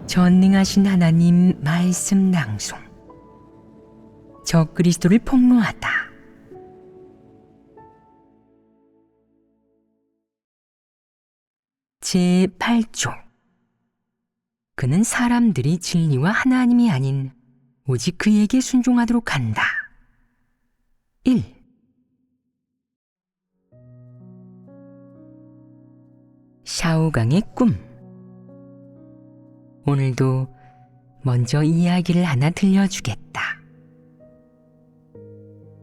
전능하신 하나님 말씀 낭송. 적그리스도를 폭로하다. 제8조. 그는 사람들이 진리와 하나님이 아닌 오직 그에게 순종하도록 한다. 1. 샤오강의 꿈. 오늘도 먼저 이야기를 하나 들려주겠다.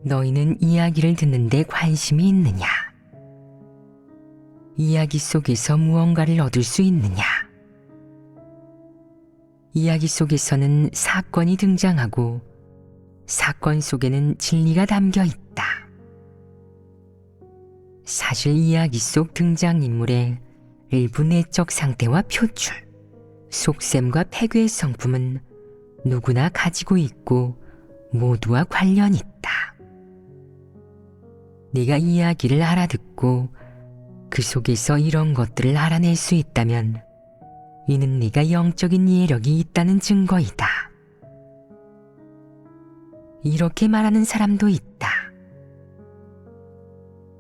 너희는 이야기를 듣는데 관심이 있느냐? 이야기 속에서 무언가를 얻을 수 있느냐? 이야기 속에서는 사건이 등장하고 사건 속에는 진리가 담겨 있다. 사실 이야기 속 등장인물의 일부 내적 상태와 표출, 속셈과 패괴의 성품은 누구나 가지고 있고 모두와 관련이 있다. 네가 이야기를 알아듣고 그 속에서 이런 것들을 알아낼 수 있다면 이는 네가 영적인 이해력이 있다는 증거이다. 이렇게 말하는 사람도 있다.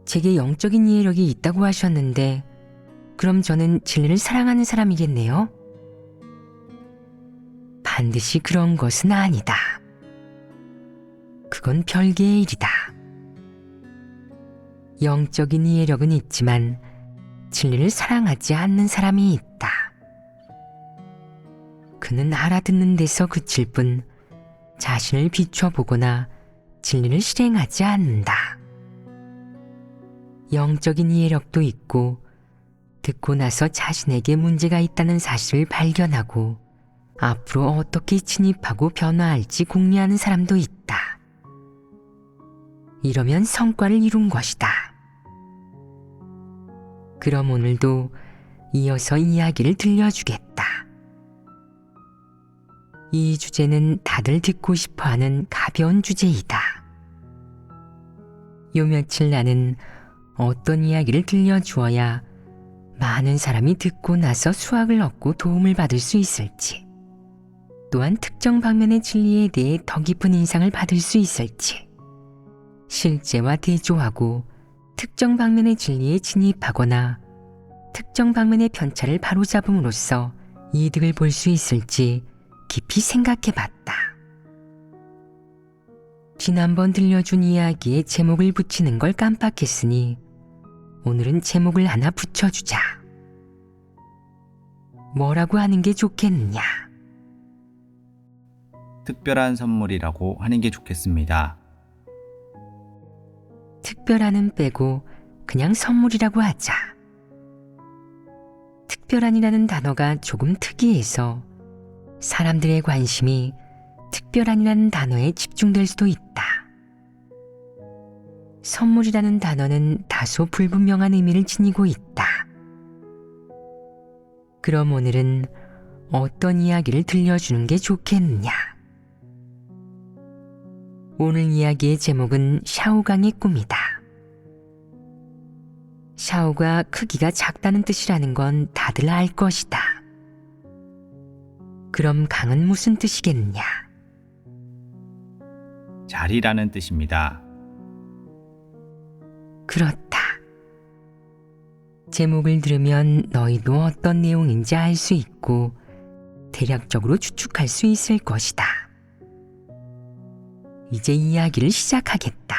제게 영적인 이해력이 있다고 하셨는데 그럼 저는 진리를 사랑하는 사람이겠네요? 반드시 그런 것은 아니다. 그건 별개의 일이다. 영적인 이해력은 있지만 진리를 사랑하지 않는 사람이 있다. 그는 알아듣는 데서 그칠 뿐 자신을 비춰보거나 진리를 실행하지 않는다. 영적인 이해력도 있고 듣고 나서 자신에게 문제가 있다는 사실을 발견하고 앞으로 어떻게 진입하고 변화할지 궁리하는 사람도 있다. 이러면 성과를 이룬 것이다. 그럼 오늘도 이어서 이야기를 들려주겠다. 이 주제는 다들 듣고 싶어하는 가벼운 주제이다. 요 며칠 나는 어떤 이야기를 들려주어야 많은 사람이 듣고 나서 수확을 얻고 도움을 받을 수 있을지, 또한 특정 방면의 진리에 대해 더 깊은 인상을 받을 수 있을지, 실제와 대조하고 특정 방면의 진리에 진입하거나 특정 방면의 편차를 바로잡음으로써 이득을 볼 수 있을지 깊이 생각해 봤다. 지난번 들려준 이야기에 제목을 붙이는 걸 깜빡했으니 오늘은 제목을 하나 붙여주자. 뭐라고 하는 게 좋겠느냐? 특별한 선물이라고 하는 게 좋겠습니다. 특별한은 빼고 그냥 선물이라고 하자. 특별한이라는 단어가 조금 특이해서 사람들의 관심이 특별한이라는 단어에 집중될 수도 있다. 선물이라는 단어는 다소 불분명한 의미를 지니고 있다. 그럼 오늘은 어떤 이야기를 들려주는 게 좋겠느냐? 오늘 이야기의 제목은 샤오강의 꿈이다. 샤오가 크기가 작다는 뜻이라는 건 다들 알 것이다. 그럼 강은 무슨 뜻이겠느냐? 자리라는 뜻입니다. 그렇다. 제목을 들으면 너희도 어떤 내용인지 알 수 있고 대략적으로 추측할 수 있을 것이다. 이제 이야기를 시작하겠다.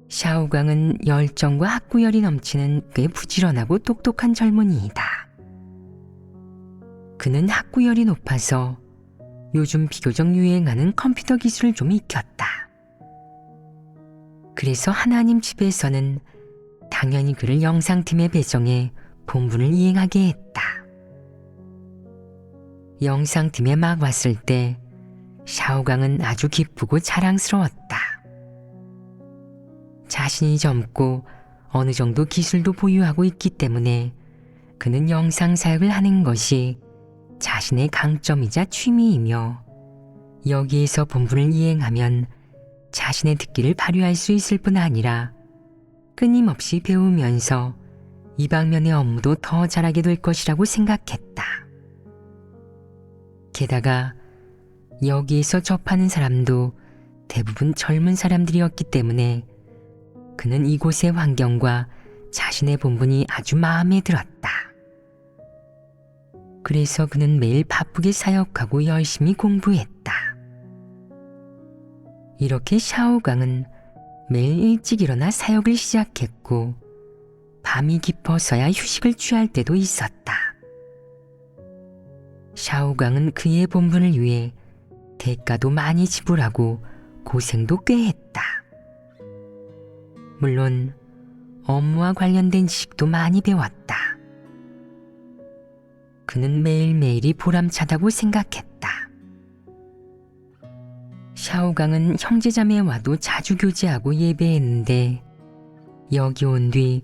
샤오강은 열정과 학구열이 넘치는 꽤 부지런하고 똑똑한 젊은이이다. 그는 학구열이 높아서 요즘 비교적 유행하는 컴퓨터 기술을 좀 익혔다. 그래서 하나님 집에서는 당연히 그를 영상팀에 배정해 본분을 이행하게 했다. 영상팀에 막 왔을 때 샤오강은 아주 기쁘고 자랑스러웠다. 자신이 젊고 어느 정도 기술도 보유하고 있기 때문에 그는 영상 사역을 하는 것이 자신의 강점이자 취미이며 여기에서 본분을 이행하면 자신의 특기를 발휘할 수 있을 뿐 아니라 끊임없이 배우면서 이 방면의 업무도 더 잘하게 될 것이라고 생각했다. 게다가 여기에서 접하는 사람도 대부분 젊은 사람들이었기 때문에 그는 이곳의 환경과 자신의 본분이 아주 마음에 들었다. 그래서 그는 매일 바쁘게 사역하고 열심히 공부했다. 이렇게 샤오강은 매일 일찍 일어나 사역을 시작했고 밤이 깊어서야 휴식을 취할 때도 있었다. 샤오강은 그의 본분을 위해 대가도 많이 지불하고 고생도 꽤 했다. 물론 업무와 관련된 지식도 많이 배웠다. 그는 매일매일이 보람차다고 생각했다. 샤오강은 형제자매와도 자주 교제하고 예배했는데 여기 온 뒤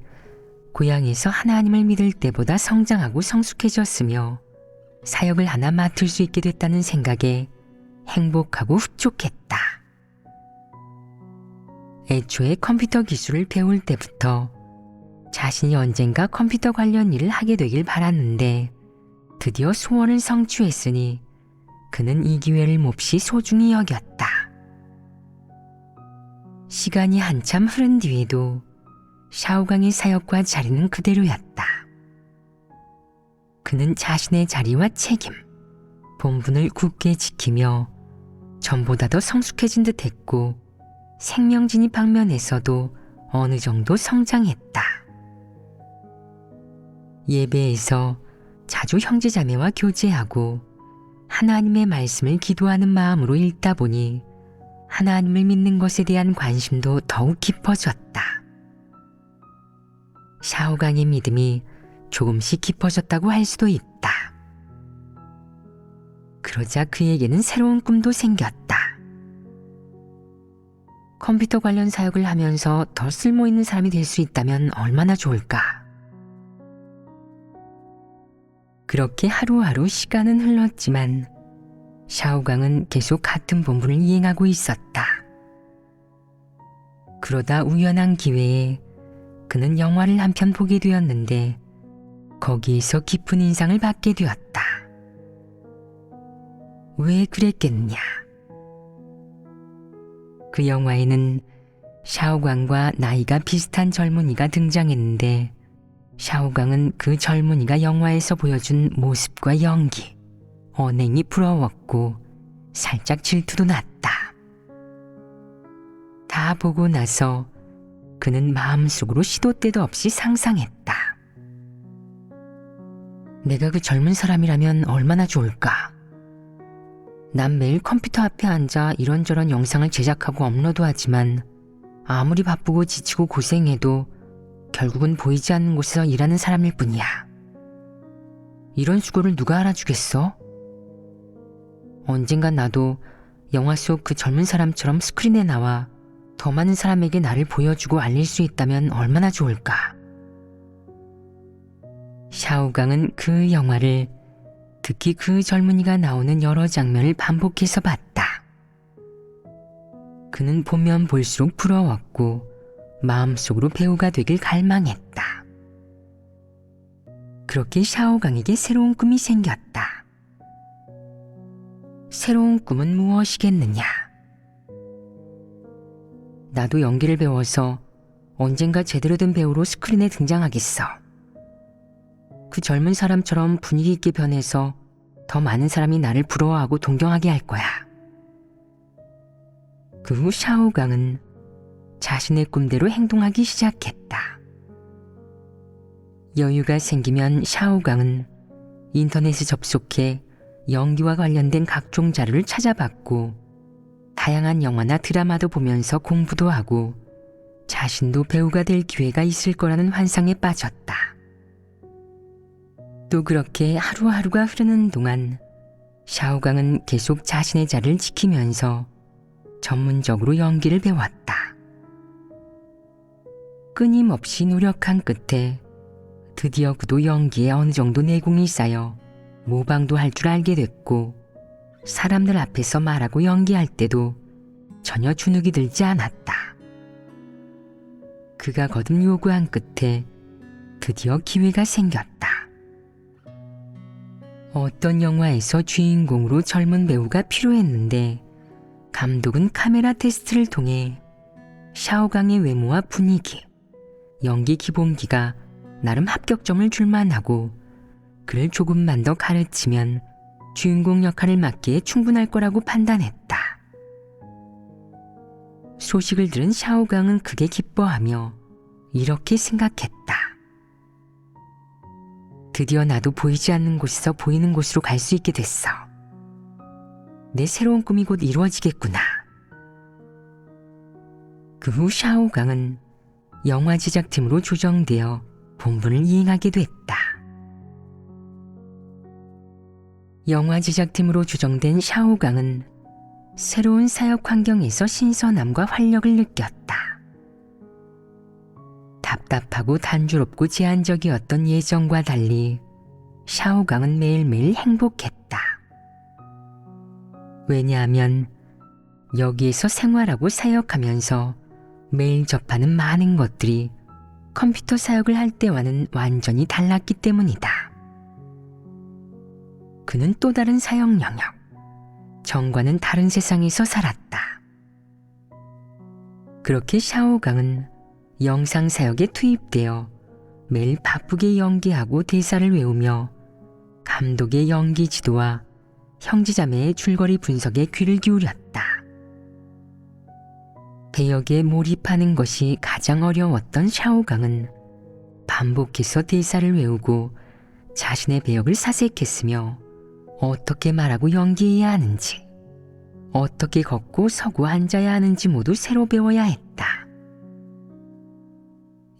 고향에서 하나님을 믿을 때보다 성장하고 성숙해졌으며 사역을 하나 맡을 수 있게 됐다는 생각에 행복하고 흡족했다. 애초에 컴퓨터 기술을 배울 때부터 자신이 언젠가 컴퓨터 관련 일을 하게 되길 바랐는데 드디어 소원을 성취했으니 그는 이 기회를 몹시 소중히 여겼다. 시간이 한참 흐른 뒤에도 샤오강의 사역과 자리는 그대로였다. 그는 자신의 자리와 책임, 본분을 굳게 지키며 전보다 더 성숙해진 듯 했고 생명진입 방면에서도 어느 정도 성장했다. 예배에서 자주 형제자매와 교제하고 하나님의 말씀을 기도하는 마음으로 읽다 보니 하나님을 믿는 것에 대한 관심도 더욱 깊어졌다. 샤오강의 믿음이 조금씩 깊어졌다고 할 수도 있다. 그러자 그에게는 새로운 꿈도 생겼다. 컴퓨터 관련 사역을 하면서 더 쓸모있는 사람이 될 수 있다면 얼마나 좋을까? 그렇게 하루하루 시간은 흘렀지만 샤오강은 계속 같은 본분을 이행하고 있었다. 그러다 우연한 기회에 그는 영화를 한 편 보게 되었는데 거기에서 깊은 인상을 받게 되었다. 왜 그랬겠느냐? 그 영화에는 샤오강과 나이가 비슷한 젊은이가 등장했는데 샤오강은 그 젊은이가 영화에서 보여준 모습과 연기, 언행이 부러웠고 살짝 질투도 났다. 다 보고 나서 그는 마음속으로 시도 때도 없이 상상했다. 내가 그 젊은 사람이라면 얼마나 좋을까? 난 매일 컴퓨터 앞에 앉아 이런저런 영상을 제작하고 업로드하지만 아무리 바쁘고 지치고 고생해도 결국은 보이지 않는 곳에서 일하는 사람일 뿐이야. 이런 수고를 누가 알아주겠어? 언젠간 나도 영화 속 그 젊은 사람처럼 스크린에 나와 더 많은 사람에게 나를 보여주고 알릴 수 있다면 얼마나 좋을까? 샤오강은 그 영화를, 특히 그 젊은이가 나오는 여러 장면을 반복해서 봤다. 그는 보면 볼수록 부러웠고 마음속으로 배우가 되길 갈망했다. 그렇게 샤오강에게 새로운 꿈이 생겼다. 새로운 꿈은 무엇이겠느냐? 나도 연기를 배워서 언젠가 제대로 된 배우로 스크린에 등장하겠어. 그 젊은 사람처럼 분위기 있게 변해서 더 많은 사람이 나를 부러워하고 동경하게 할 거야. 그 후 샤오강은 자신의 꿈대로 행동하기 시작했다. 여유가 생기면 샤오강은 인터넷에 접속해 연기와 관련된 각종 자료를 찾아봤고 다양한 영화나 드라마도 보면서 공부도 하고 자신도 배우가 될 기회가 있을 거라는 환상에 빠졌다. 또 그렇게 하루하루가 흐르는 동안 샤오강은 계속 자신의 자리를 지키면서 전문적으로 연기를 배웠다. 끊임없이 노력한 끝에 드디어 그도 연기에 어느 정도 내공이 쌓여 모방도 할 줄 알게 됐고 사람들 앞에서 말하고 연기할 때도 전혀 주눅이 들지 않았다. 그가 거듭 요구한 끝에 드디어 기회가 생겼다. 어떤 영화에서 주인공으로 젊은 배우가 필요했는데 감독은 카메라 테스트를 통해 샤오강의 외모와 분위기, 연기 기본기가 나름 합격점을 줄 만하고 그를 조금만 더 가르치면 주인공 역할을 맡기에 충분할 거라고 판단했다. 소식을 들은 샤오강은 크게 기뻐하며 이렇게 생각했다. 드디어 나도 보이지 않는 곳에서 보이는 곳으로 갈 수 있게 됐어. 내 새로운 꿈이 곧 이루어지겠구나. 그 후 샤오강은 영화 제작팀으로 조정되어 본분을 이행하게 됐다. 영화 제작팀으로 조정된 샤오강은 새로운 사역 환경에서 신선함과 활력을 느꼈다. 답답하고 단조롭고 제한적이었던 예전과 달리 샤오강은 매일매일 행복했다. 왜냐하면 여기에서 생활하고 사역하면서 매일 접하는 많은 것들이 컴퓨터 사역을 할 때와는 완전히 달랐기 때문이다. 그는 또 다른 사역 영역, 전과는 다른 세상에서 살았다. 그렇게 샤오강은 영상 사역에 투입되어 매일 바쁘게 연기하고 대사를 외우며 감독의 연기 지도와 형제자매의 줄거리 분석에 귀를 기울였다. 배역에 몰입하는 것이 가장 어려웠던 샤오강은 반복해서 대사를 외우고 자신의 배역을 사색했으며 어떻게 말하고 연기해야 하는지, 어떻게 걷고 서고 앉아야 하는지 모두 새로 배워야 했다.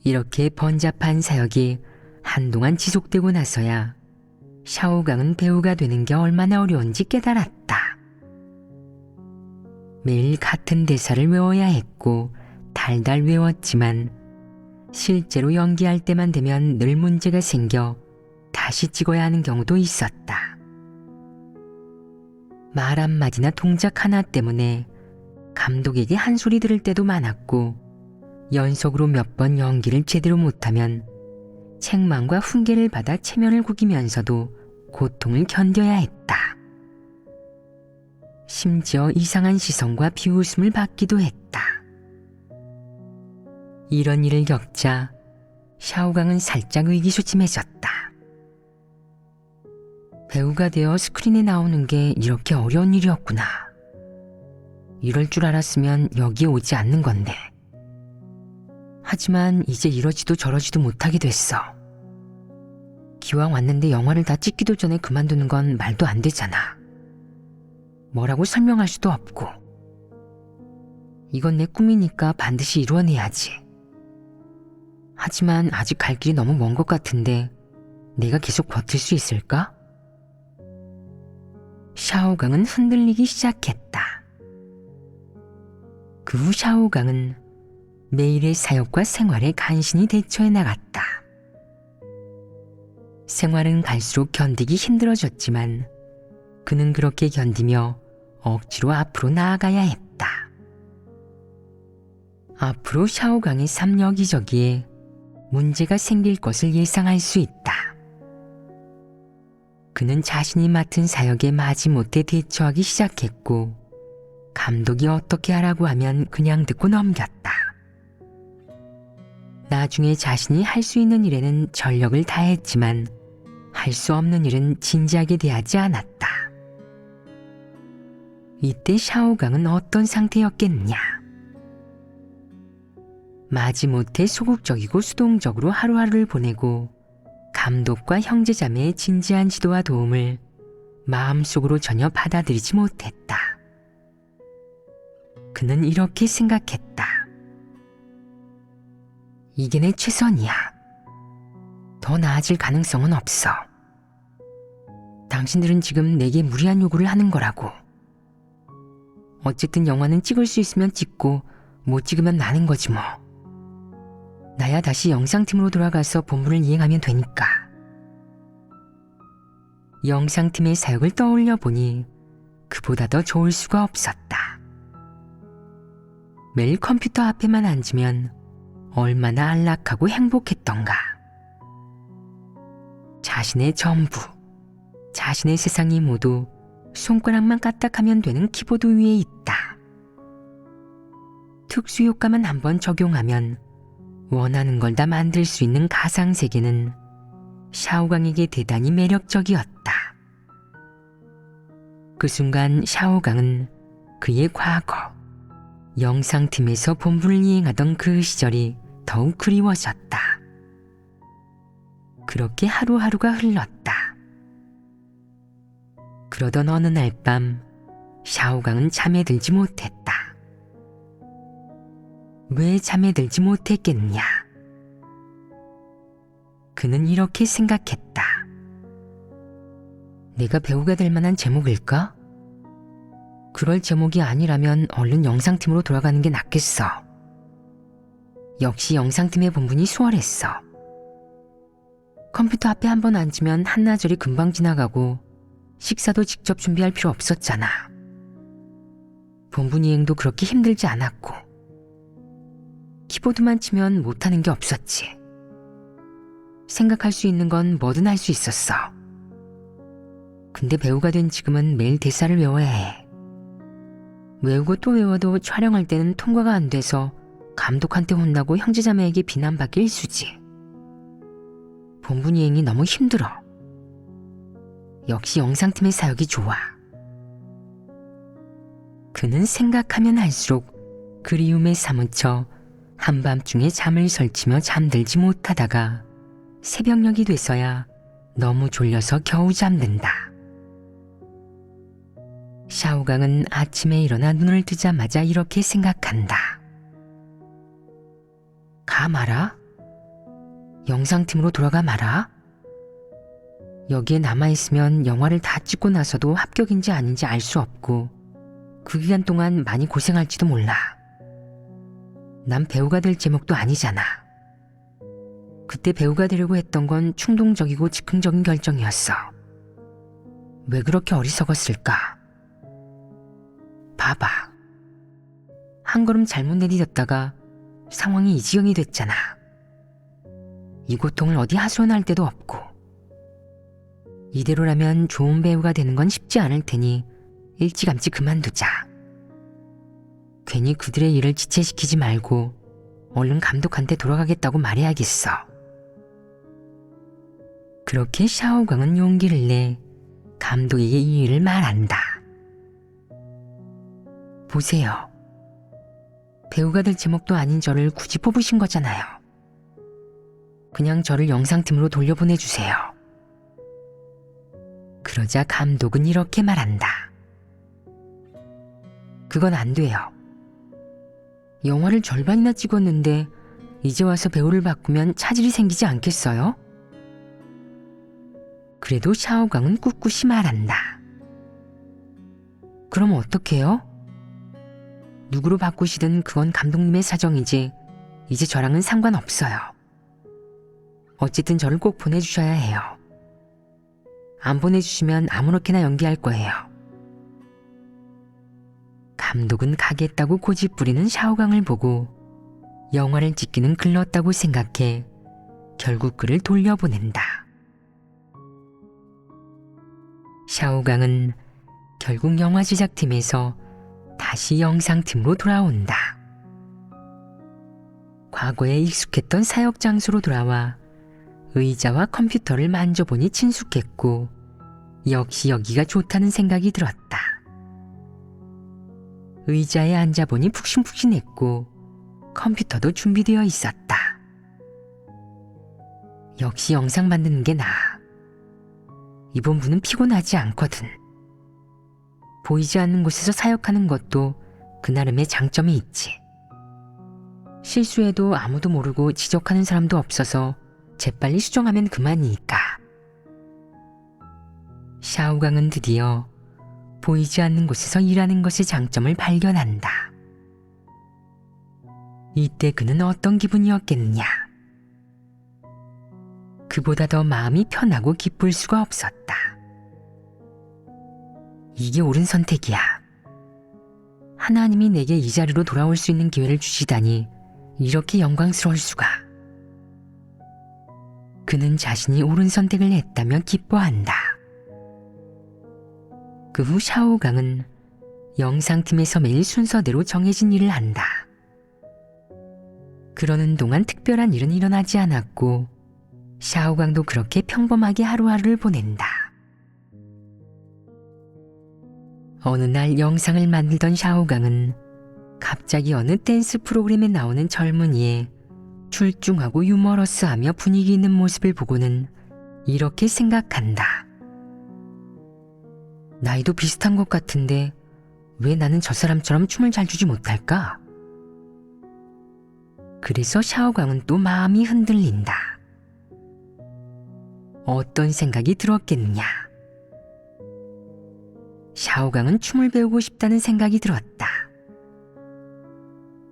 이렇게 번잡한 사역이 한동안 지속되고 나서야 샤오강은 배우가 되는 게 얼마나 어려운지 깨달았다. 매일 같은 대사를 외워야 했고 달달 외웠지만 실제로 연기할 때만 되면 늘 문제가 생겨 다시 찍어야 하는 경우도 있었다. 말 한마디나 동작 하나 때문에 감독에게 한 소리 들을 때도 많았고 연속으로 몇 번 연기를 제대로 못하면 책망과 훈계를 받아 체면을 구기면서도 고통을 견뎌야 했다. 심지어 이상한 시선과 비웃음을 받기도 했다. 이런 일을 겪자 샤오강은 살짝 의기소침해졌다. 배우가 되어 스크린에 나오는 게 이렇게 어려운 일이었구나. 이럴 줄 알았으면 여기에 오지 않는 건데. 하지만 이제 이러지도 저러지도 못하게 됐어. 기왕 왔는데 영화를 다 찍기도 전에 그만두는 건 말도 안 되잖아. 뭐라고 설명할 수도 없고. 이건 내 꿈이니까 반드시 이루어내야지. 하지만 아직 갈 길이 너무 먼 것 같은데 내가 계속 버틸 수 있을까? 샤오강은 흔들리기 시작했다. 그 후 샤오강은 매일의 사역과 생활에 간신히 대처해 나갔다. 생활은 갈수록 견디기 힘들어졌지만 그는 그렇게 견디며 억지로 앞으로 나아가야 했다. 앞으로 샤오강의 삶 여기저기에 문제가 생길 것을 예상할 수 있다. 그는 자신이 맡은 사역에 마지못해 대처하기 시작했고 감독이 어떻게 하라고 하면 그냥 듣고 넘겼다. 나중에 자신이 할 수 있는 일에는 전력을 다했지만 할 수 없는 일은 진지하게 대하지 않았다. 이때 샤오강은 어떤 상태였겠느냐. 마지못해 소극적이고 수동적으로 하루하루를 보내고 감독과 형제자매의 진지한 지도와 도움을 마음속으로 전혀 받아들이지 못했다. 그는 이렇게 생각했다. 이게 내 최선이야. 더 나아질 가능성은 없어. 당신들은 지금 내게 무리한 요구를 하는 거라고. 어쨌든 영화는 찍을 수 있으면 찍고 못 찍으면 나는 거지 뭐. 나야 다시 영상팀으로 돌아가서 본분을 이행하면 되니까. 영상팀의 사역을 떠올려 보니 그보다 더 좋을 수가 없었다. 매일 컴퓨터 앞에만 앉으면 얼마나 안락하고 행복했던가. 자신의 전부, 자신의 세상이 모두 손가락만 까딱하면 되는 키보드 위에 있다. 특수효과만 한번 적용하면 원하는 걸 다 만들 수 있는 가상세계는 샤오강에게 대단히 매력적이었다. 그 순간 샤오강은 그의 과거, 영상팀에서 본부를 이행하던 그 시절이 더욱 그리워졌다. 그렇게 하루하루가 흘렀다. 그러던 어느 날 밤 샤오강은 잠에 들지 못했다. 왜 잠에 들지 못했겠느냐? 그는 이렇게 생각했다. 내가 배우가 될 만한 제목일까? 그럴 제목이 아니라면 얼른 영상팀으로 돌아가는 게 낫겠어. 역시 영상팀의 본분이 수월했어. 컴퓨터 앞에 한번 앉으면 한나절이 금방 지나가고 식사도 직접 준비할 필요 없었잖아. 본분 이행도 그렇게 힘들지 않았고 키보드만 치면 못하는 게 없었지. 생각할 수 있는 건 뭐든 할 수 있었어. 근데 배우가 된 지금은 매일 대사를 외워야 해. 외우고 또 외워도 촬영할 때는 통과가 안 돼서 감독한테 혼나고 형제자매에게 비난받기 일쑤지. 본분 이행이 너무 힘들어. 역시 영상팀의 사역이 좋아. 그는 생각하면 할수록 그리움에 사무쳐 한밤중에 잠을 설치며 잠들지 못하다가 새벽녘이 돼서야 너무 졸려서 겨우 잠든다. 샤오강은 아침에 일어나 눈을 뜨자마자 이렇게 생각한다. 가 마라? 영상팀으로 돌아가 마라? 여기에 남아있으면 영화를 다 찍고 나서도 합격인지 아닌지 알 수 없고 그 기간 동안 많이 고생할지도 몰라. 난 배우가 될 제목도 아니잖아. 그때 배우가 되려고 했던 건 충동적이고 즉흥적인 결정이었어. 왜 그렇게 어리석었을까? 봐봐. 한 걸음 잘못 내디뎠다가 상황이 이 지경이 됐잖아. 이 고통을 어디 하소연할 데도 없고. 이대로라면 좋은 배우가 되는 건 쉽지 않을 테니 일찌감치 그만두자. 괜히 그들의 일을 지체시키지 말고 얼른 감독한테 돌아가겠다고 말해야겠어. 그렇게 샤오광은 용기를 내 감독에게 이 일을 말한다. 보세요. 배우가 될 제목도 아닌 저를 굳이 뽑으신 거잖아요. 그냥 저를 영상팀으로 돌려보내주세요. 그러자 감독은 이렇게 말한다. 그건 안 돼요. 영화를 절반이나 찍었는데 이제 와서 배우를 바꾸면 차질이 생기지 않겠어요? 그래도 샤오광은 꿋꿋이 말한다. 그럼 어떡해요? 누구로 바꾸시든 그건 감독님의 사정이지 이제 저랑은 상관없어요. 어쨌든 저를 꼭 보내주셔야 해요. 안 보내주시면 아무렇게나 연기할 거예요. 감독은 가겠다고 고집부리는 샤오광을 보고 영화를 찍기는 글렀다고 생각해 결국 그를 돌려보낸다. 샤오광은 결국 영화 제작팀에서 다시 영상팀으로 돌아온다. 과거에 익숙했던 사역 장소로 돌아와 의자와 컴퓨터를 만져보니 친숙했고 역시 여기가 좋다는 생각이 들었다. 의자에 앉아보니 푹신푹신했고 컴퓨터도 준비되어 있었다. 역시 영상 만드는 게 나아. 이 본부는 피곤하지 않거든. 보이지 않는 곳에서 사역하는 것도 그 나름의 장점이 있지. 실수해도 아무도 모르고 지적하는 사람도 없어서 재빨리 수정하면 그만이니까. 샤오광은 드디어 보이지 않는 곳에서 일하는 것의 장점을 발견한다. 이때 그는 어떤 기분이었겠느냐. 그보다 더 마음이 편하고 기쁠 수가 없었다. 이게 옳은 선택이야. 하나님이 내게 이 자리로 돌아올 수 있는 기회를 주시다니 이렇게 영광스러울 수가. 그는 자신이 옳은 선택을 했다며 기뻐한다. 그 후 샤오강은 영상팀에서 매일 순서대로 정해진 일을 한다. 그러는 동안 특별한 일은 일어나지 않았고 샤오강도 그렇게 평범하게 하루하루를 보낸다. 어느 날 영상을 만들던 샤오강은 갑자기 어느 댄스 프로그램에 나오는 젊은이의 출중하고 유머러스하며 분위기 있는 모습을 보고는 이렇게 생각한다. 나이도 비슷한 것 같은데 왜 나는 저 사람처럼 춤을 잘 추지 못할까? 그래서 샤오강은 또 마음이 흔들린다. 어떤 생각이 들었겠느냐? 샤오강은 춤을 배우고 싶다는 생각이 들었다.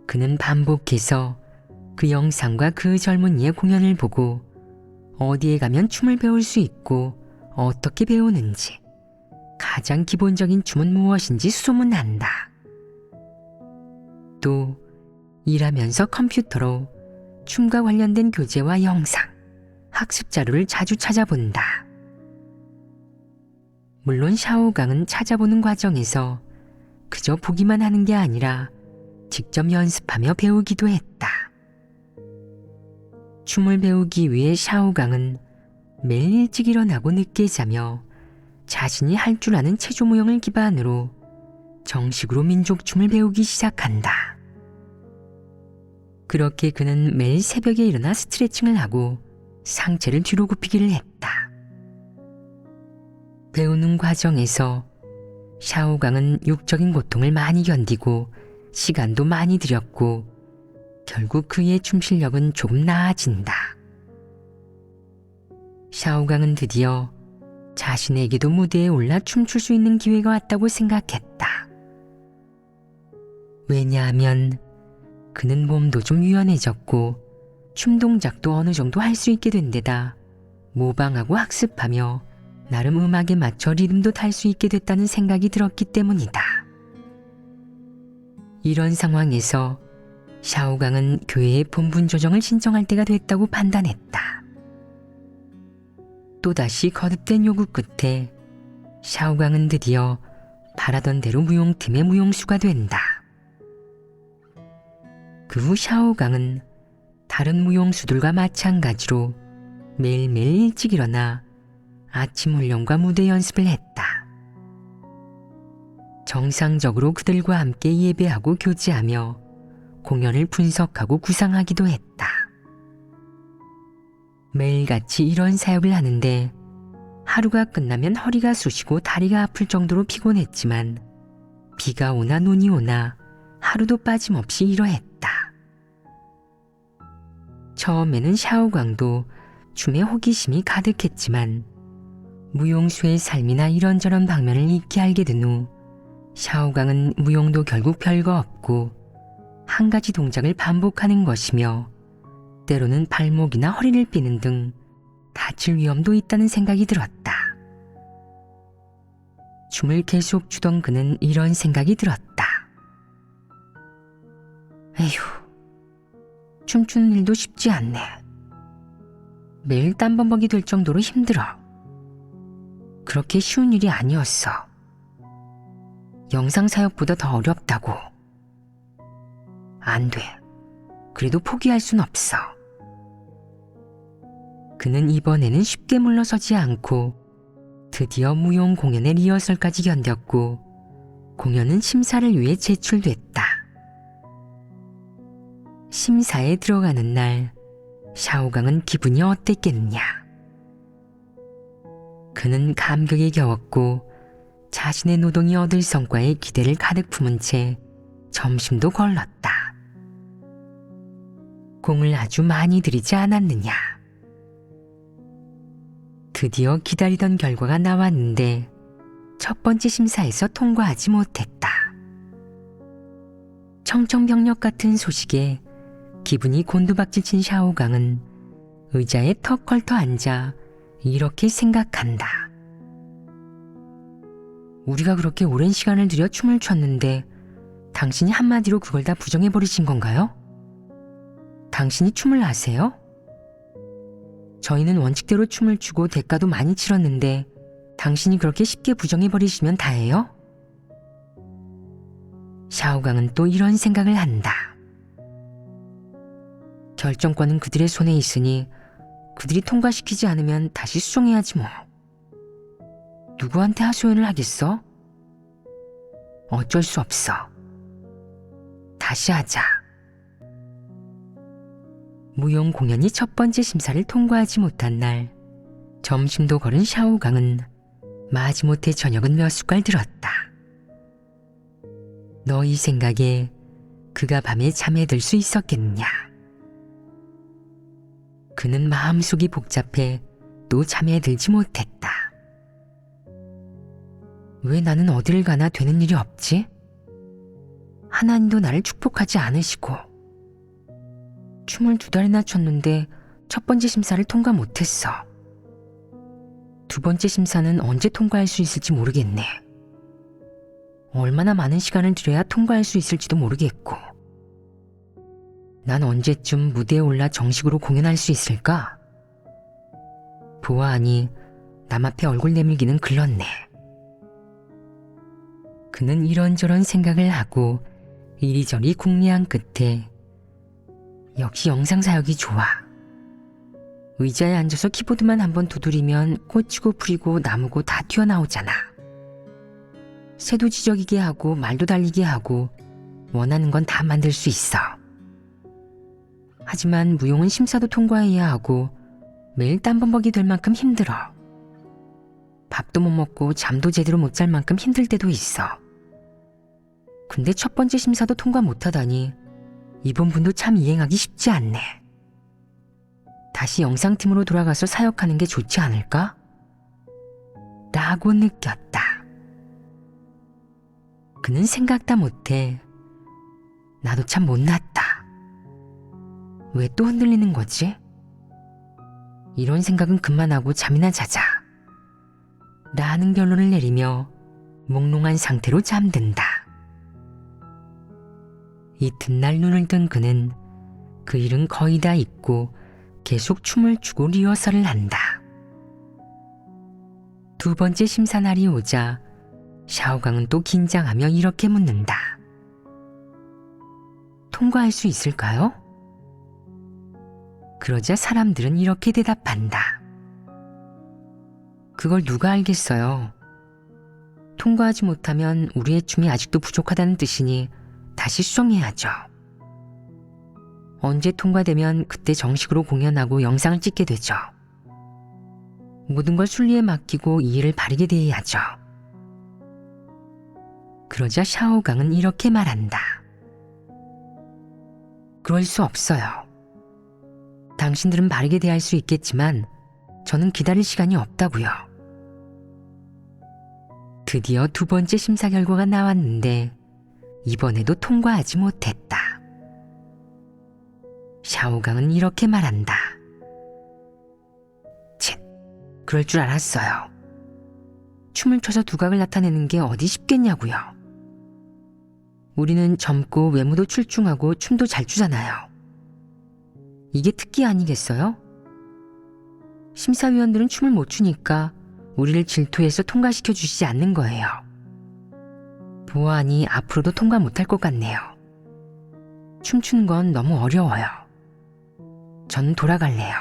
그는 반복해서 그 영상과 그 젊은이의 공연을 보고 어디에 가면 춤을 배울 수 있고 어떻게 배우는지, 가장 기본적인 춤은 무엇인지 수소문한다. 또 일하면서 컴퓨터로 춤과 관련된 교재와 영상, 학습 자료를 자주 찾아본다. 물론 샤오강은 찾아보는 과정에서 그저 보기만 하는 게 아니라 직접 연습하며 배우기도 했다. 춤을 배우기 위해 샤오강은 매일 일찍 일어나고 늦게 자며 자신이 할 줄 아는 체조무용을 기반으로 정식으로 민족춤을 배우기 시작한다. 그렇게 그는 매일 새벽에 일어나 스트레칭을 하고 상체를 뒤로 굽히기를 했다. 배우는 과정에서 샤오강은 육적인 고통을 많이 견디고 시간도 많이 들였고 결국 그의 춤 실력은 조금 나아진다. 샤오강은 드디어 자신에게도 무대에 올라 춤출 수 있는 기회가 왔다고 생각했다. 왜냐하면 그는 몸도 좀 유연해졌고 춤 동작도 어느 정도 할 수 있게 된 데다 모방하고 학습하며 나름 음악에 맞춰 리듬도 탈 수 있게 됐다는 생각이 들었기 때문이다. 이런 상황에서 샤오강은 교회에 본분 조정을 신청할 때가 됐다고 판단했다. 또다시 거듭된 요구 끝에 샤오강은 드디어 바라던 대로 무용팀의 무용수가 된다. 그 후 샤오강은 다른 무용수들과 마찬가지로 매일매일 일찍 일어나 아침 훈련과 무대 연습을 했다. 정상적으로 그들과 함께 예배하고 교제하며 공연을 분석하고 구상하기도 했다. 매일같이 이런 사역을 하는데 하루가 끝나면 허리가 쑤시고 다리가 아플 정도로 피곤했지만 비가 오나 눈이 오나 하루도 빠짐없이 이러했다. 처음에는 샤오강도 춤에 호기심이 가득했지만 무용수의 삶이나 이런저런 방면을 익히 알게 된 후 샤오강은 무용도 결국 별거 없고 한 가지 동작을 반복하는 것이며 때로는 발목이나 허리를 삐는 등 다칠 위험도 있다는 생각이 들었다. 춤을 계속 추던 그는 이런 생각이 들었다. 에휴, 춤추는 일도 쉽지 않네. 매일 땀범벅이 될 정도로 힘들어. 그렇게 쉬운 일이 아니었어. 영상 사역보다 더 어렵다고. 안 돼. 그래도 포기할 순 없어. 그는 이번에는 쉽게 물러서지 않고 드디어 무용 공연의 리허설까지 견뎠고 공연은 심사를 위해 제출됐다. 심사에 들어가는 날 샤오강은 기분이 어땠겠느냐. 그는 감격에 겨웠고 자신의 노동이 얻을 성과에 기대를 가득 품은 채 점심도 걸렀다. 공을 아주 많이 들이지 않았느냐. 드디어 기다리던 결과가 나왔는데 첫 번째 심사에서 통과하지 못했다. 청천벽력 같은 소식에 기분이 곤두박질 친 샤오강은 의자에 턱 걸터 앉아 이렇게 생각한다. 우리가 그렇게 오랜 시간을 들여 춤을 췄는데 당신이 한마디로 그걸 다 부정해버리신 건가요? 당신이 춤을 아세요? 저희는 원칙대로 춤을 추고 대가도 많이 치렀는데 당신이 그렇게 쉽게 부정해버리시면 다예요? 샤오강은 또 이런 생각을 한다. 결정권은 그들의 손에 있으니 그들이 통과시키지 않으면 다시 수정해야지 뭐. 누구한테 하소연을 하겠어? 어쩔 수 없어. 다시 하자. 무용 공연이 첫 번째 심사를 통과하지 못한 날, 점심도 거른 샤오강은 마지못해 저녁은 몇 숟갈 들었다. 너희 생각에 그가 밤에 잠에 들 수 있었겠느냐? 그는 마음속이 복잡해 또 잠에 들지 못했다. 왜 나는 어디를 가나 되는 일이 없지? 하나님도 나를 축복하지 않으시고, 춤을 2달이나 췄는데 첫 번째 심사를 통과 못했어. 두 번째 심사는 언제 통과할 수 있을지 모르겠네. 얼마나 많은 시간을 들여야 통과할 수 있을지도 모르겠고, 난 언제쯤 무대에 올라 정식으로 공연할 수 있을까? 보아하니 남 앞에 얼굴 내밀기는 글렀네. 그는 이런저런 생각을 하고 이리저리 궁리한 끝에 역시 영상사역이 좋아. 의자에 앉아서 키보드만 한번 두드리면 꽂히고 풀이고 나무고 다 튀어나오잖아. 새도 지저귀게 하고 말도 달리게 하고 원하는 건 다 만들 수 있어. 하지만 무용은 심사도 통과해야 하고 매일 땀범벅이 될 만큼 힘들어. 밥도 못 먹고 잠도 제대로 못 잘 만큼 힘들 때도 있어. 근데 첫 번째 심사도 통과 못하다니 이번 분도 참 이행하기 쉽지 않네. 다시 영상팀으로 돌아가서 사역하는 게 좋지 않을까? 라고 느꼈다. 그는 생각다 못해 나도 참 못났다. 왜 또 흔들리는 거지? 이런 생각은 그만하고 잠이나 자자. 라는 결론을 내리며 몽롱한 상태로 잠든다. 이튿날 눈을 뜬 그는 그 일은 거의 다 잊고 계속 춤을 추고 리허설을 한다. 두 번째 심사 날이 오자 샤오강은 또 긴장하며 이렇게 묻는다. 통과할 수 있을까요? 그러자 사람들은 이렇게 대답한다. 그걸 누가 알겠어요. 통과하지 못하면 우리의 춤이 아직도 부족하다는 뜻이니 다시 수정해야죠. 언제 통과되면 그때 정식으로 공연하고 영상을 찍게 되죠. 모든 걸 순리에 맡기고 이 일을 바르게 대해야죠. 그러자 샤오강은 이렇게 말한다. 그럴 수 없어요. 당신들은 바르게 대할 수 있겠지만 저는 기다릴 시간이 없다고요. 드디어 두 번째 심사 결과가 나왔는데 이번에도 통과하지 못했다. 샤오강은 이렇게 말한다. 쳇, 그럴 줄 알았어요. 춤을 춰서 두각을 나타내는 게 어디 쉽겠냐고요. 우리는 젊고 외모도 출중하고 춤도 잘 추잖아요. 이게 특기 아니겠어요? 심사위원들은 춤을 못 추니까 우리를 질투해서 통과시켜 주시지 않는 거예요. 보아하니 앞으로도 통과 못할 것 같네요. 춤추는 건 너무 어려워요. 전 돌아갈래요.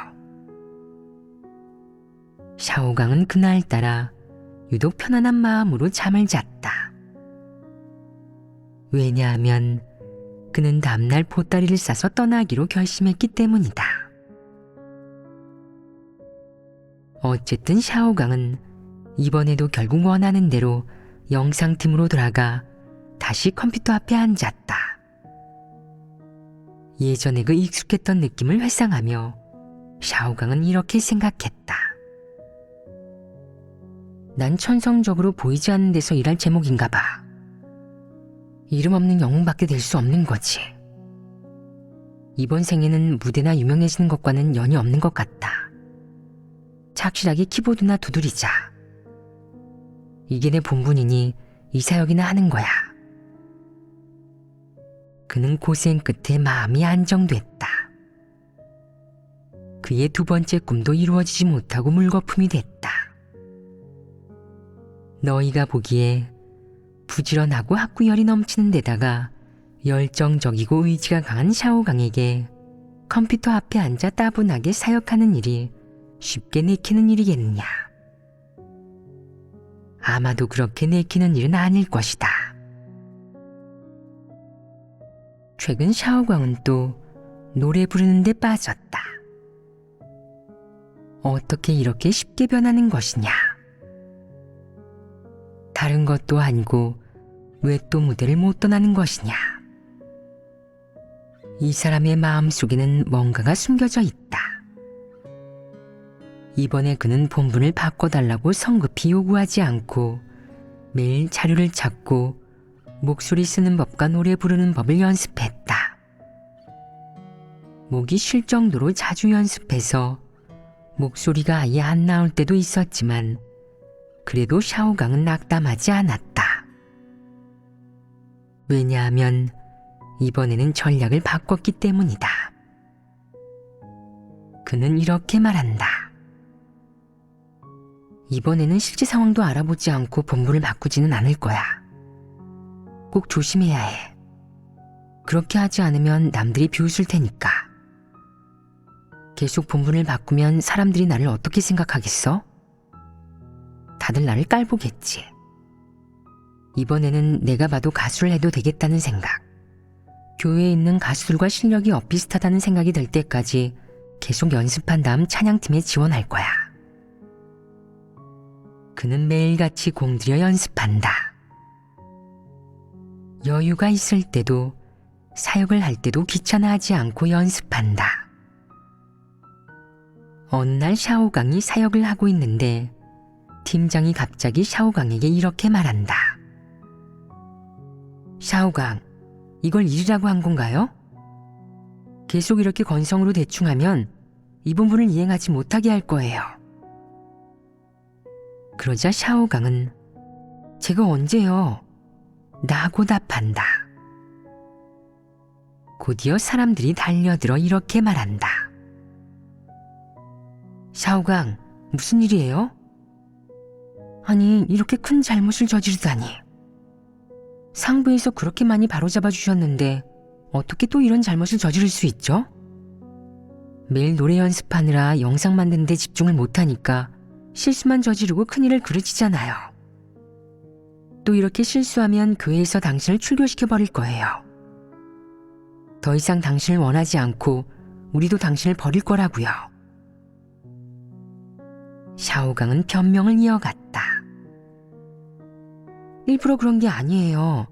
샤오강은 그날따라 유독 편안한 마음으로 잠을 잤다. 왜냐하면 그는 다음날 보따리를 싸서 떠나기로 결심했기 때문이다. 어쨌든 샤오강은 이번에도 결국 원하는 대로 영상팀으로 돌아가 다시 컴퓨터 앞에 앉았다. 예전에 그 익숙했던 느낌을 회상하며 샤오강은 이렇게 생각했다. 난 천성적으로 보이지 않는 데서 일할 제목인가 봐. 이름 없는 영웅밖에 될 수 없는 거지. 이번 생에는 무대나 유명해지는 것과는 연이 없는 것 같다. 착실하게 키보드나 두드리자. 이게 내 본분이니 이 사역이나 하는 거야. 그는 고생 끝에 마음이 안정됐다. 그의 두 번째 꿈도 이루어지지 못하고 물거품이 됐다. 너희가 보기에 부지런하고 학구열이 넘치는 데다가 열정적이고 의지가 강한 샤오강에게 컴퓨터 앞에 앉아 따분하게 사역하는 일이 쉽게 내키는 일이겠느냐. 아마도 그렇게 내키는 일은 아닐 것이다. 최근 샤오강은 또 노래 부르는 데 빠졌다. 어떻게 이렇게 쉽게 변하는 것이냐. 다른 것도 아니고 왜 또 무대를 못 떠나는 것이냐. 이 사람의 마음속에는 뭔가가 숨겨져 있다. 이번에 그는 본분을 바꿔달라고 성급히 요구하지 않고 매일 자료를 찾고 목소리 쓰는 법과 노래 부르는 법을 연습했다. 목이 쉴 정도로 자주 연습해서 목소리가 아예 안 나올 때도 있었지만 그래도 샤오강은 낙담하지 않았다. 왜냐하면 이번에는 전략을 바꿨기 때문이다. 그는 이렇게 말한다. 이번에는 실제 상황도 알아보지 않고 본분을 바꾸지는 않을 거야. 꼭 조심해야 해. 그렇게 하지 않으면 남들이 비웃을 테니까. 계속 본분을 바꾸면 사람들이 나를 어떻게 생각하겠어? 다들 나를 깔보겠지. 이번에는 내가 봐도 가수를 해도 되겠다는 생각. 교회에 있는 가수들과 실력이 엇비슷하다는 생각이 들 때까지 계속 연습한 다음 찬양팀에 지원할 거야. 그는 매일같이 공들여 연습한다. 여유가 있을 때도 사역을 할 때도 귀찮아하지 않고 연습한다. 어느 날 샤오강이 사역을 하고 있는데 팀장이 갑자기 샤오강에게 이렇게 말한다. 샤오강, 이걸 일이라고 한 건가요? 계속 이렇게 건성으로 대충하면 이 본분을 이행하지 못하게 할 거예요. 그러자 샤오강은 제가 언제요? 라고 답한다. 곧이어 사람들이 달려들어 이렇게 말한다. 샤오강, 무슨 일이에요? 아니, 이렇게 큰 잘못을 저지르다니. 상부에서 그렇게 많이 바로잡아 주셨는데 어떻게 또 이런 잘못을 저지를 수 있죠? 매일 노래 연습하느라 영상 만드는 데 집중을 못하니까 실수만 저지르고 큰일을 그르치잖아요. 또 이렇게 실수하면 교회에서 당신을 출교시켜버릴 거예요. 더 이상 당신을 원하지 않고 우리도 당신을 버릴 거라고요. 샤오강은 변명을 이어갔다. 일부러 그런 게 아니에요.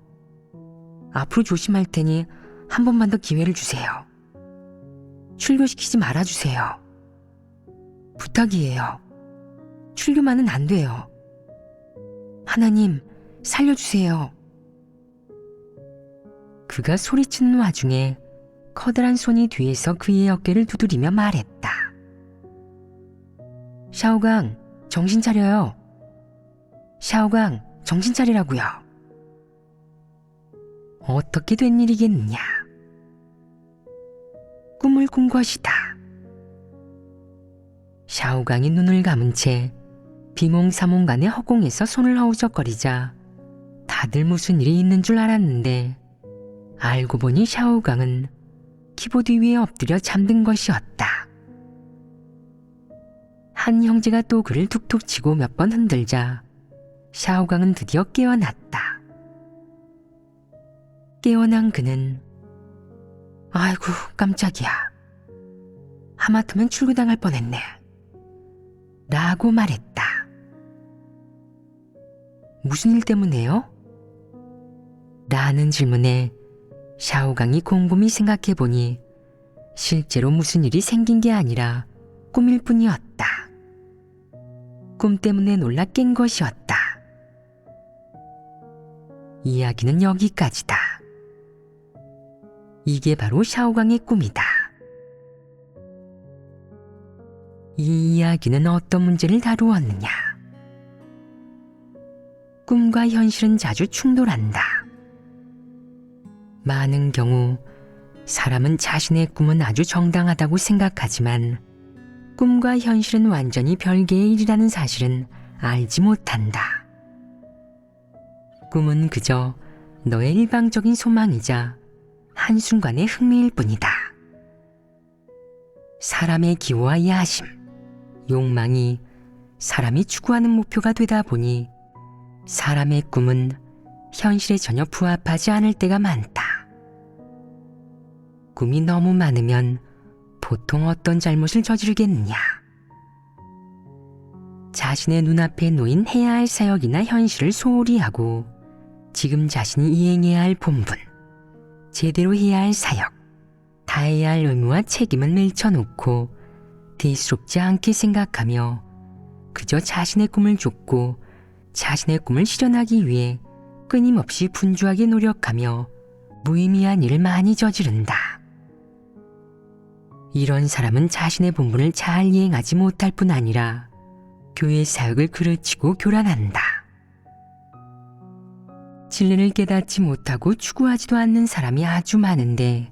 앞으로 조심할 테니 한 번만 더 기회를 주세요. 출교시키지 말아주세요. 부탁이에요. 출교만은 안 돼요. 하나님, 살려주세요. 그가 소리치는 와중에 커다란 손이 뒤에서 그의 어깨를 두드리며 말했다. 샤오강, 정신 차려요. 샤오강, 정신 차리라고요. 어떻게 된 일이겠느냐. 꿈을 꾼 것이다. 샤오강이 눈을 감은 채 비몽사몽간의 허공에서 손을 허우적거리자 다들 무슨 일이 있는 줄 알았는데 알고 보니 샤오강은 키보드 위에 엎드려 잠든 것이었다. 한 형제가 또 그를 툭툭 치고 몇 번 흔들자 샤오강은 드디어 깨어났다. 깨어난 그는 아이고 깜짝이야. 하마터면 출교당할 뻔했네. 라고 말했다. 무슨 일 때문에요? 라는 질문에 샤오강이 곰곰이 생각해보니 실제로 무슨 일이 생긴 게 아니라 꿈일 뿐이었다. 꿈 때문에 놀라 깬 것이었다. 이야기는 여기까지다. 이게 바로 샤오강의 꿈이다. 이 이야기는 어떤 문제를 다루었느냐? 꿈과 현실은 자주 충돌한다. 많은 경우 사람은 자신의 꿈은 아주 정당하다고 생각하지만 꿈과 현실은 완전히 별개의 일이라는 사실은 알지 못한다. 꿈은 그저 너의 일방적인 소망이자 한순간의 흥미일 뿐이다. 사람의 기호와 야심, 욕망이 사람이 추구하는 목표가 되다 보니 사람의 꿈은 현실에 전혀 부합하지 않을 때가 많다. 꿈이 너무 많으면 보통 어떤 잘못을 저지르겠느냐? 자신의 눈앞에 놓인 해야 할 사역이나 현실을 소홀히 하고 지금 자신이 이행해야 할 본분, 제대로 해야 할 사역, 다해야 할 의무와 책임을 밀쳐놓고 대수롭지 않게 생각하며 그저 자신의 꿈을 쫓고 자신의 꿈을 실현하기 위해 끊임없이 분주하게 노력하며 무의미한 일을 많이 저지른다. 이런 사람은 자신의 본분을 잘 이행하지 못할 뿐 아니라 교회 사역을 그르치고 교란한다. 진리를 깨닫지 못하고 추구하지도 않는 사람이 아주 많은데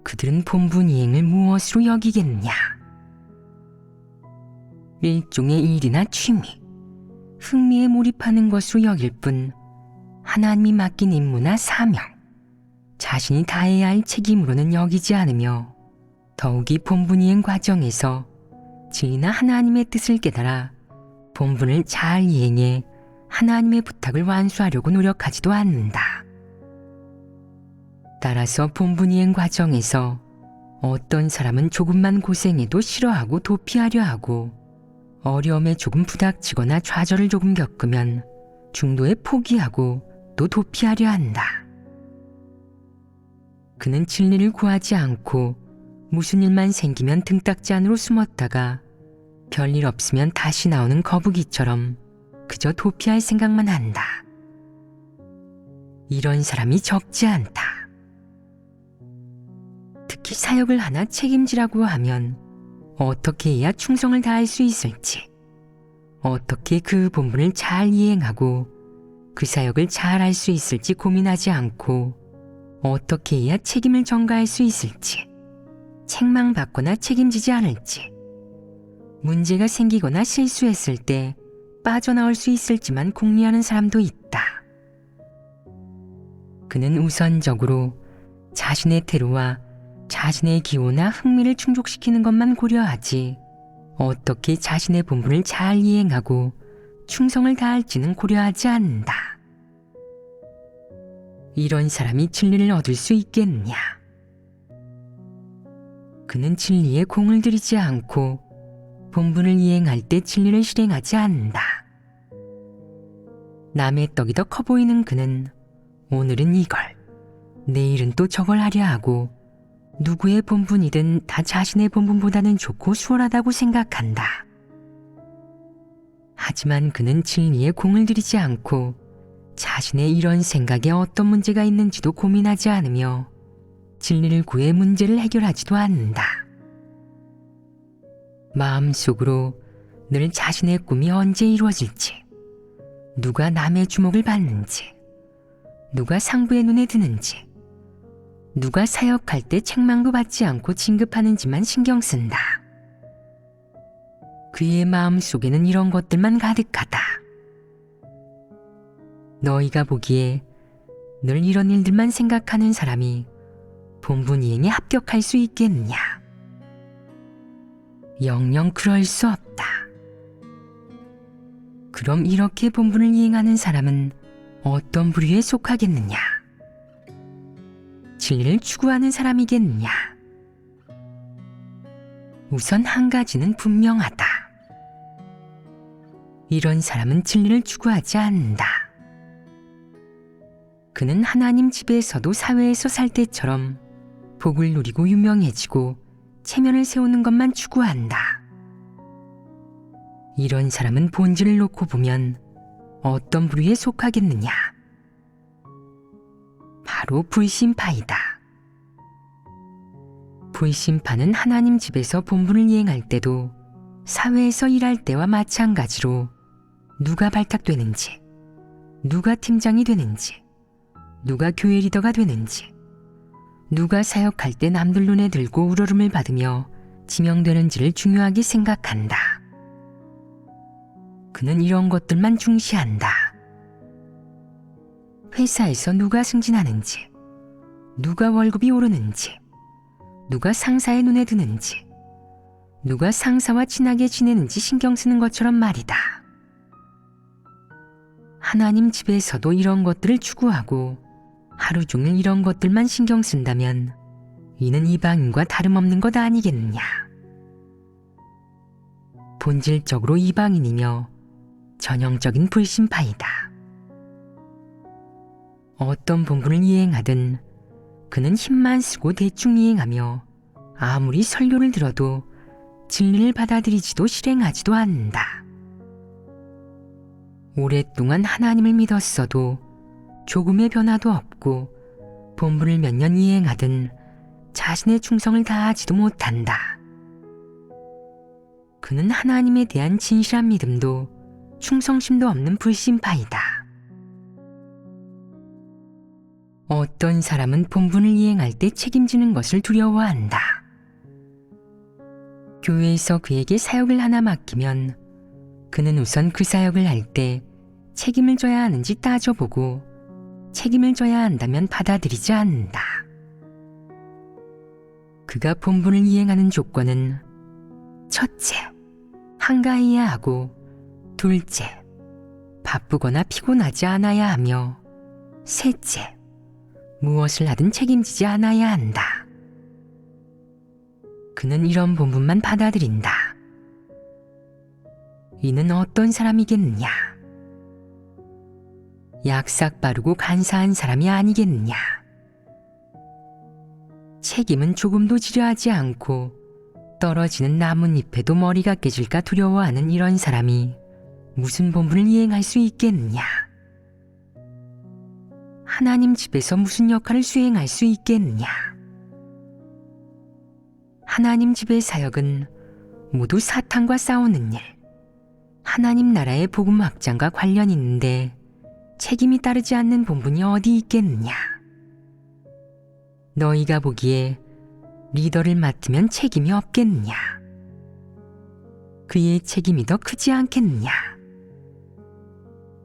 그들은 본분 이행을 무엇으로 여기겠느냐? 일종의 일이나 취미, 흥미에 몰입하는 것으로 여길 뿐 하나님이 맡긴 임무나 사명, 자신이 다해야 할 책임으로는 여기지 않으며 더욱이 본분 이행 과정에서 진리나 하나님의 뜻을 깨달아 본분을 잘 이행해 하나님의 부탁을 완수하려고 노력하지도 않는다. 따라서 본분 이행 과정에서 어떤 사람은 조금만 고생해도 싫어하고 도피하려 하고 어려움에 조금 부닥치거나 좌절을 조금 겪으면 중도에 포기하고 또 도피하려 한다. 그는 진리를 구하지 않고 무슨 일만 생기면 등딱지 안으로 숨었다가 별일 없으면 다시 나오는 거북이처럼 그저 도피할 생각만 한다. 이런 사람이 적지 않다. 특히 사역을 하나 책임지라고 하면 어떻게 해야 충성을 다할 수 있을지, 어떻게 그 본분을 잘 이행하고 그 사역을 잘 할 수 있을지 고민하지 않고 어떻게 해야 책임을 전가할 수 있을지, 책망받거나 책임지지 않을지, 문제가 생기거나 실수했을 때 빠져나올 수 있을지만 궁리하는 사람도 있다. 그는 우선적으로 자신의 태도와 자신의 기호나 흥미를 충족시키는 것만 고려하지 어떻게 자신의 본분을 잘 이행하고 충성을 다할지는 고려하지 않는다. 이런 사람이 진리를 얻을 수 있겠느냐? 그는 진리에 공을 들이지 않고 본분을 이행할 때 진리를 실행하지 않는다. 남의 떡이 더 커 보이는 그는 오늘은 이걸, 내일은 또 저걸 하려 하고 누구의 본분이든 다 자신의 본분보다는 좋고 수월하다고 생각한다. 하지만 그는 진리에 공을 들이지 않고 자신의 이런 생각에 어떤 문제가 있는지도 고민하지 않으며 진리를 구해 문제를 해결하지도 않는다. 마음속으로 늘 자신의 꿈이 언제 이루어질지, 누가 남의 주목을 받는지, 누가 상부의 눈에 드는지, 누가 사역할 때 책망도 받지 않고 진급하는지만 신경 쓴다. 그의 마음속에는 이런 것들만 가득하다. 너희가 보기에 늘 이런 일들만 생각하는 사람이 본분 이행에 합격할 수 있겠느냐? 영영 그럴 수 없다. 그럼 이렇게 본분을 이행하는 사람은 어떤 부류에 속하겠느냐? 진리를 추구하는 사람이겠느냐? 우선 한 가지는 분명하다. 이런 사람은 진리를 추구하지 않는다. 그는 하나님 집에서도 사회에서 살 때처럼 복을 누리고 유명해지고 체면을 세우는 것만 추구한다. 이런 사람은 본질을 놓고 보면 어떤 부류에 속하겠느냐? 바로 불신파이다. 불신파는 하나님 집에서 본분을 이행할 때도 사회에서 일할 때와 마찬가지로 누가 발탁되는지, 누가 팀장이 되는지, 누가 교회 리더가 되는지, 누가 사역할 때 남들 눈에 들고 우러름을 받으며 지명되는지를 중요하게 생각한다. 그는 이런 것들만 중시한다. 회사에서 누가 승진하는지, 누가 월급이 오르는지, 누가 상사의 눈에 드는지, 누가 상사와 친하게 지내는지 신경 쓰는 것처럼 말이다. 하나님 집에서도 이런 것들을 추구하고 하루 종일 이런 것들만 신경 쓴다면 이는 이방인과 다름없는 것 아니겠느냐. 본질적으로 이방인이며 전형적인 불신파이다. 어떤 본분을 이행하든 그는 힘만 쓰고 대충 이행하며 아무리 설교를 들어도 진리를 받아들이지도 실행하지도 않는다. 오랫동안 하나님을 믿었어도 조금의 변화도 없고 본분을 몇 년 이행하든 자신의 충성을 다하지도 못한다. 그는 하나님에 대한 진실한 믿음도 충성심도 없는 불신파이다. 어떤 사람은 본분을 이행할 때 책임지는 것을 두려워한다. 교회에서 그에게 사역을 하나 맡기면 그는 우선 그 사역을 할 때 책임을 져야 하는지 따져보고 책임을 져야 한다면 받아들이지 않는다. 그가 본분을 이행하는 조건은 첫째, 한가해야 하고 둘째, 바쁘거나 피곤하지 않아야 하며 셋째, 무엇을 하든 책임지지 않아야 한다. 그는 이런 본분만 받아들인다. 이는 어떤 사람이겠느냐? 약삭 빠르고 간사한 사람이 아니겠느냐? 책임은 조금도 지려하지 않고 떨어지는 나뭇잎에도 머리가 깨질까 두려워하는 이런 사람이 무슨 본분을 이행할 수 있겠느냐? 하나님 집에서 무슨 역할을 수행할 수 있겠느냐? 하나님 집의 사역은 모두 사탄과 싸우는 일, 하나님 나라의 복음 확장과 관련 있는데 책임이 따르지 않는 본분이 어디 있겠느냐? 너희가 보기에 리더를 맡으면 책임이 없겠느냐? 그의 책임이 더 크지 않겠느냐?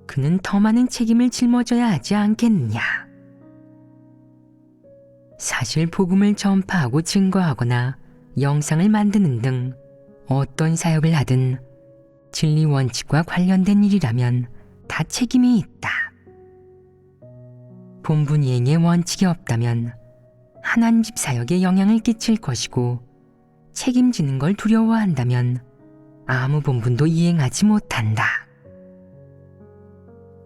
그는 더 많은 책임을 짊어져야 하지 않겠느냐? 사실 복음을 전파하고 증거하거나 영상을 만드는 등 어떤 사역을 하든 진리 원칙과 관련된 일이라면 다 책임이 있다. 본분 이행의 원칙이 없다면 하나님 집 사역에 영향을 끼칠 것이고 책임지는 걸 두려워한다면 아무 본분도 이행하지 못한다.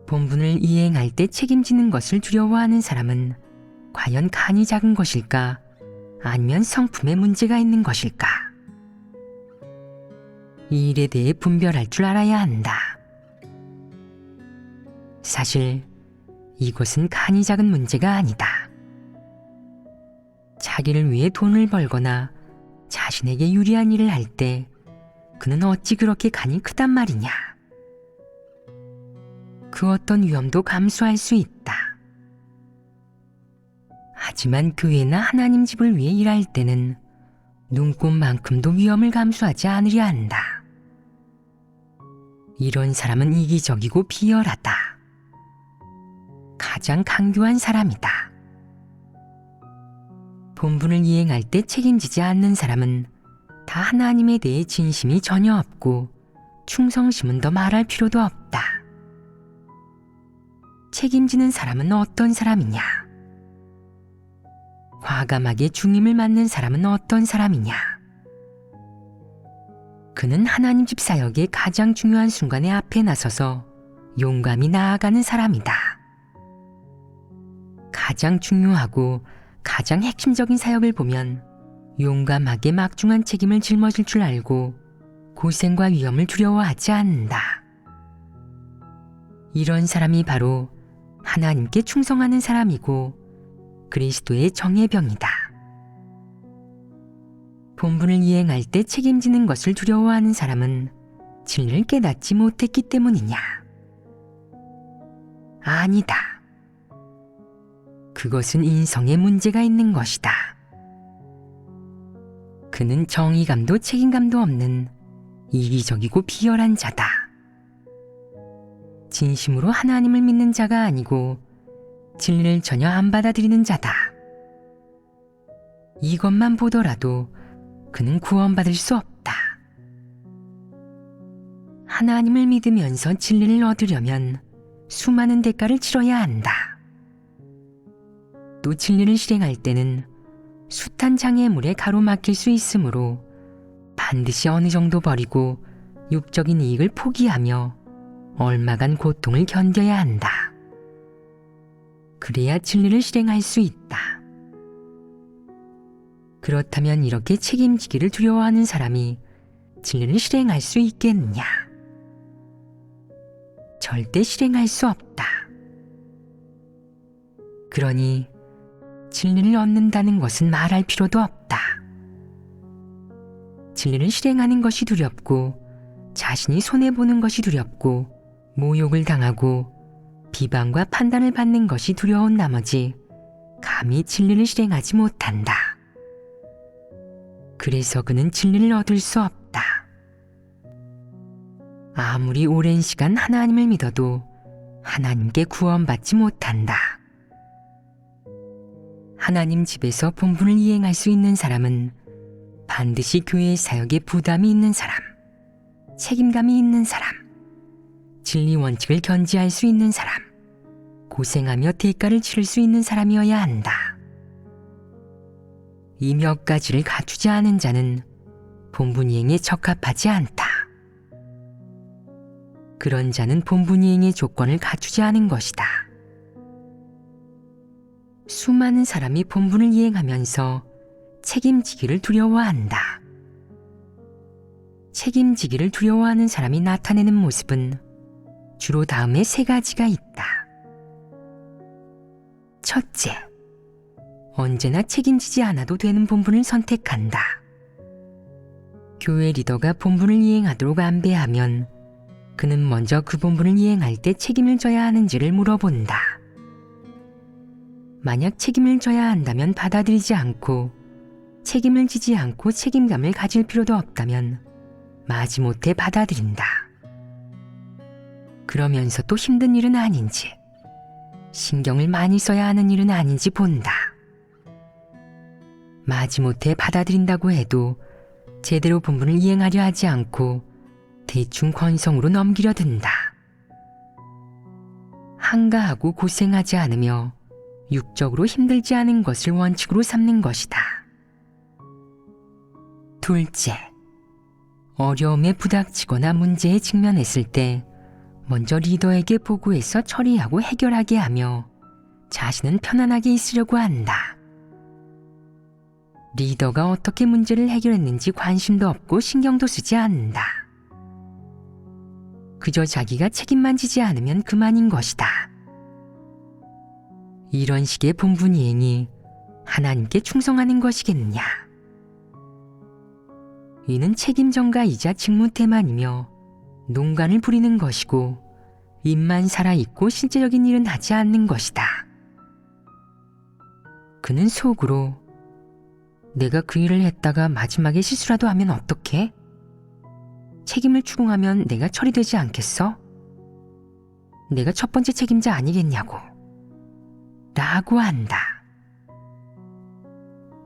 본분을 이행할 때 책임지는 것을 두려워하는 사람은 과연 간이 작은 것일까? 아니면 성품에 문제가 있는 것일까? 이 일에 대해 분별할 줄 알아야 한다. 사실 이것은 간이 작은 문제가 아니다. 자기를 위해 돈을 벌거나 자신에게 유리한 일을 할 때 그는 어찌 그렇게 간이 크단 말이냐? 그 어떤 위험도 감수할 수 있다. 하지만 교회나 하나님 집을 위해 일할 때는 눈꼽만큼도 위험을 감수하지 않으려 한다. 이런 사람은 이기적이고 비열하다. 가장 강교한 사람이다. 본분을 이행할 때 책임지지 않는 사람은 다 하나님에 대해 진심이 전혀 없고 충성심은 더 말할 필요도 없다. 책임지는 사람은 어떤 사람이냐? 과감하게 중임을 맡는 사람은 어떤 사람이냐? 그는 하나님 집 사역의 가장 중요한 순간에 앞에 나서서 용감히 나아가는 사람이다. 가장 중요하고 가장 핵심적인 사역을 보면 용감하게 막중한 책임을 짊어질 줄 알고 고생과 위험을 두려워하지 않는다. 이런 사람이 바로 하나님께 충성하는 사람이고 그리스도의 정예병이다. 본분을 이행할 때 책임지는 것을 두려워하는 사람은 진리를 깨닫지 못했기 때문이냐? 아니다. 그것은 인성에 문제가 있는 것이다. 그는 정의감도 책임감도 없는 이기적이고 비열한 자다. 진심으로 하나님을 믿는 자가 아니고 진리를 전혀 안 받아들이는 자다. 이것만 보더라도 그는 구원받을 수 없다. 하나님을 믿으면서 진리를 얻으려면 수많은 대가를 치러야 한다. 또 진리를 실행할 때는 숱한 장애물에 가로막힐 수 있으므로 반드시 어느 정도 버리고 육적인 이익을 포기하며 얼마간 고통을 견뎌야 한다. 그래야 진리를 실행할 수 있다. 그렇다면 이렇게 책임지기를 두려워하는 사람이 진리를 실행할 수 있겠느냐? 절대 실행할 수 없다. 그러니 진리를 얻는다는 것은 말할 필요도 없다. 진리를 실행하는 것이 두렵고 자신이 손해보는 것이 두렵고 모욕을 당하고 비방과 판단을 받는 것이 두려운 나머지 감히 진리를 실행하지 못한다. 그래서 그는 진리를 얻을 수 없다. 아무리 오랜 시간 하나님을 믿어도 하나님께 구원받지 못한다. 하나님 집에서 본분을 이행할 수 있는 사람은 반드시 교회 사역에 부담이 있는 사람, 책임감이 있는 사람, 진리 원칙을 견지할 수 있는 사람, 고생하며 대가를 치를 수 있는 사람이어야 한다. 이 몇 가지를 갖추지 않은 자는 본분 이행에 적합하지 않다. 그런 자는 본분 이행의 조건을 갖추지 않은 것이다. 수많은 사람이 본분을 이행하면서 책임지기를 두려워한다. 책임지기를 두려워하는 사람이 나타내는 모습은 주로 다음에 세 가지가 있다. 첫째, 언제나 책임지지 않아도 되는 본분을 선택한다. 교회 리더가 본분을 이행하도록 안배하면 그는 먼저 그 본분을 이행할 때 책임을 져야 하는지를 물어본다. 만약 책임을 져야 한다면 받아들이지 않고 책임을 지지 않고 책임감을 가질 필요도 없다면 마지못해 받아들인다. 그러면서 또 힘든 일은 아닌지, 신경을 많이 써야 하는 일은 아닌지 본다. 마지못해 받아들인다고 해도 제대로 본분을 이행하려 하지 않고 대충 건성으로 넘기려 든다. 한가하고 고생하지 않으며 육적으로 힘들지 않은 것을 원칙으로 삼는 것이다. 둘째, 어려움에 부닥치거나 문제에 직면했을 때 먼저 리더에게 보고해서 처리하고 해결하게 하며 자신은 편안하게 있으려고 한다. 리더가 어떻게 문제를 해결했는지 관심도 없고 신경도 쓰지 않는다. 그저 자기가 책임만 지지 않으면 그만인 것이다. 이런 식의 본분 이행이 하나님께 충성하는 것이겠느냐? 이는 책임전가이자 직무태만이며 농간을 부리는 것이고 입만 살아있고 실제적인 일은 하지 않는 것이다. 그는 속으로 내가 그 일을 했다가 마지막에 실수라도 하면 어떡해? 책임을 추궁하면 내가 처리되지 않겠어? 내가 첫 번째 책임자 아니겠냐고 라고 한다.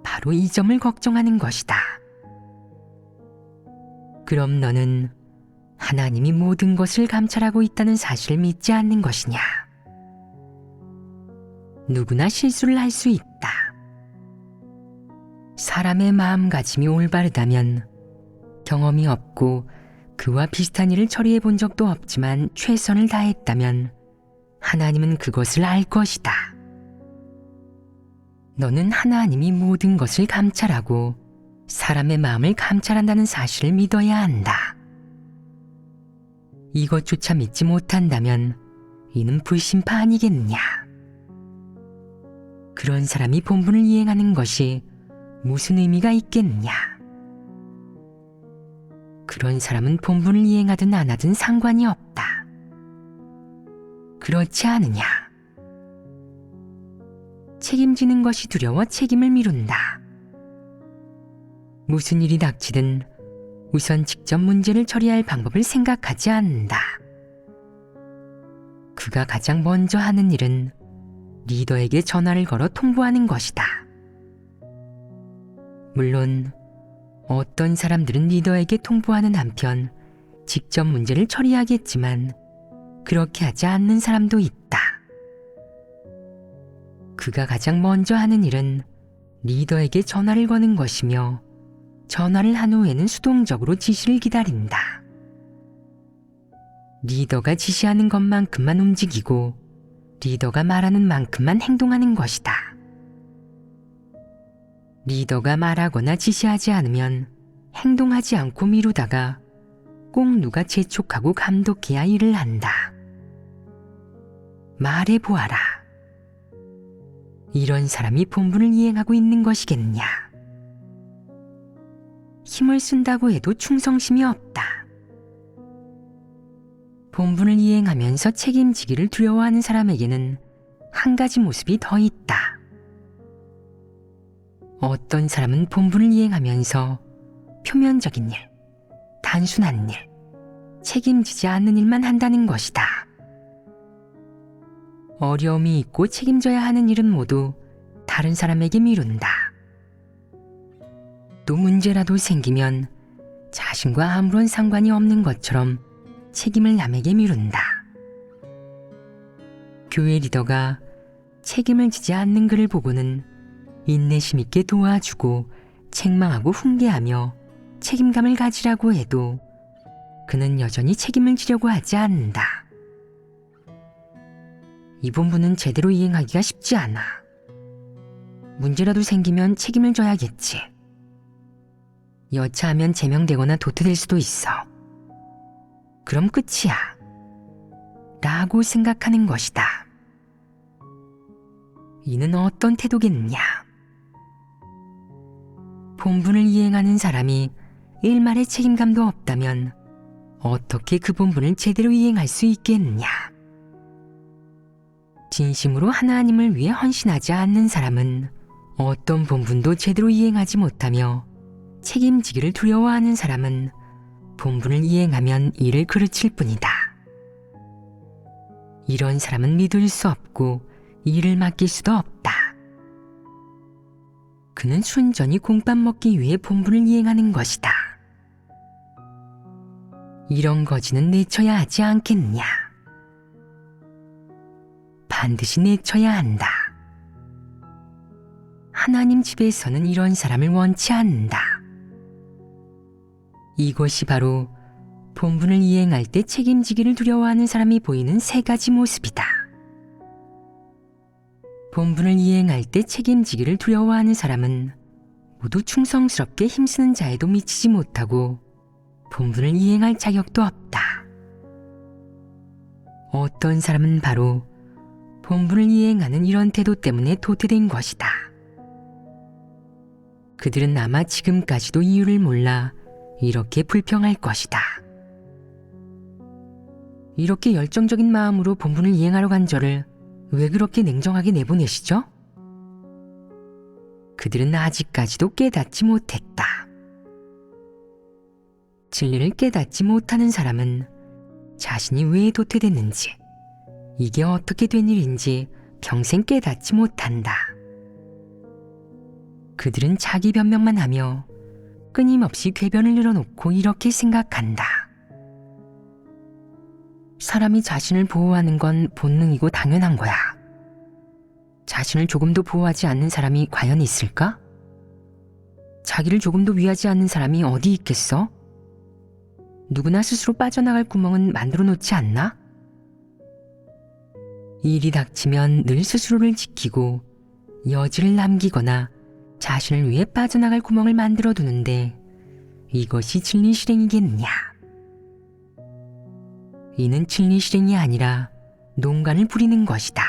바로 이 점을 걱정하는 것이다. 그럼 너는 하나님이 모든 것을 감찰하고 있다는 사실을 믿지 않는 것이냐? 누구나 실수를 할 수 있다. 사람의 마음가짐이 올바르다면 경험이 없고 그와 비슷한 일을 처리해 본 적도 없지만 최선을 다했다면 하나님은 그것을 알 것이다. 너는 하나님이 모든 것을 감찰하고 사람의 마음을 감찰한다는 사실을 믿어야 한다. 이것조차 믿지 못한다면 이는 불신파 아니겠느냐? 그런 사람이 본분을 이행하는 것이 무슨 의미가 있겠느냐? 그런 사람은 본분을 이행하든 안 하든 상관이 없다. 그렇지 않으냐? 책임지는 것이 두려워 책임을 미룬다. 무슨 일이 닥치든 우선 직접 문제를 처리할 방법을 생각하지 않는다. 그가 가장 먼저 하는 일은 리더에게 전화를 걸어 통보하는 것이다. 물론 어떤 사람들은 리더에게 통보하는 한편 직접 문제를 처리하겠지만 그렇게 하지 않는 사람도 있다. 그가 가장 먼저 하는 일은 리더에게 전화를 거는 것이며 전화를 한 후에는 수동적으로 지시를 기다린다. 리더가 지시하는 것만큼만 움직이고 리더가 말하는 만큼만 행동하는 것이다. 리더가 말하거나 지시하지 않으면 행동하지 않고 미루다가 꼭 누가 재촉하고 감독해야 일을 한다. 말해보아라. 이런 사람이 본분을 이행하고 있는 것이겠냐? 힘을 쓴다고 해도 충성심이 없다. 본분을 이행하면서 책임지기를 두려워하는 사람에게는 한 가지 모습이 더 있다. 어떤 사람은 본분을 이행하면서 표면적인 일, 단순한 일, 책임지지 않는 일만 한다는 것이다. 어려움이 있고 책임져야 하는 일은 모두 다른 사람에게 미룬다. 또 문제라도 생기면 자신과 아무런 상관이 없는 것처럼 책임을 남에게 미룬다. 교회 리더가 책임을 지지 않는 그를 보고는 인내심 있게 도와주고 책망하고 훈계하며 책임감을 가지라고 해도 그는 여전히 책임을 지려고 하지 않는다. 이 본분은 제대로 이행하기가 쉽지 않아. 문제라도 생기면 책임을 져야겠지. 여차하면 제명되거나 도태될 수도 있어. 그럼 끝이야. 라고 생각하는 것이다. 이는 어떤 태도겠냐? 본분을 이행하는 사람이 일말의 책임감도 없다면 어떻게 그 본분을 제대로 이행할 수 있겠냐? 진심으로 하나님을 위해 헌신하지 않는 사람은 어떤 본분도 제대로 이행하지 못하며 책임지기를 두려워하는 사람은 본분을 이행하면 일을 그르칠 뿐이다. 이런 사람은 믿을 수 없고 일을 맡길 수도 없다. 그는 순전히 공밥 먹기 위해 본분을 이행하는 것이다. 이런 거지는 내쳐야 하지 않겠냐? 반드시 내쳐야 한다. 하나님 집에서는 이런 사람을 원치 않는다. 이것이 바로 본분을 이행할 때 책임지기를 두려워하는 사람이 보이는 세 가지 모습이다. 본분을 이행할 때 책임지기를 두려워하는 사람은 모두 충성스럽게 힘쓰는 자에도 미치지 못하고 본분을 이행할 자격도 없다. 어떤 사람은 바로 본분을 이행하는 이런 태도 때문에 도태된 것이다. 그들은 아마 지금까지도 이유를 몰라 이렇게 불평할 것이다. 이렇게 열정적인 마음으로 본분을 이행하러 간 저를 왜 그렇게 냉정하게 내보내시죠? 그들은 아직까지도 깨닫지 못했다. 진리를 깨닫지 못하는 사람은 자신이 왜 도태됐는지, 이게 어떻게 된 일인지 평생 깨닫지 못한다. 그들은 자기 변명만 하며 끊임없이 궤변을 늘어놓고 이렇게 생각한다. 사람이 자신을 보호하는 건 본능이고 당연한 거야. 자신을 조금도 보호하지 않는 사람이 과연 있을까? 자기를 조금도 위하지 않는 사람이 어디 있겠어? 누구나 스스로 빠져나갈 구멍은 만들어 놓지 않나? 일이 닥치면 늘 스스로를 지키고 여지를 남기거나 자신을 위해 빠져나갈 구멍을 만들어 두는데 이것이 진리 실행이겠냐? 이는 진리 실행이 아니라 농간을 부리는 것이다.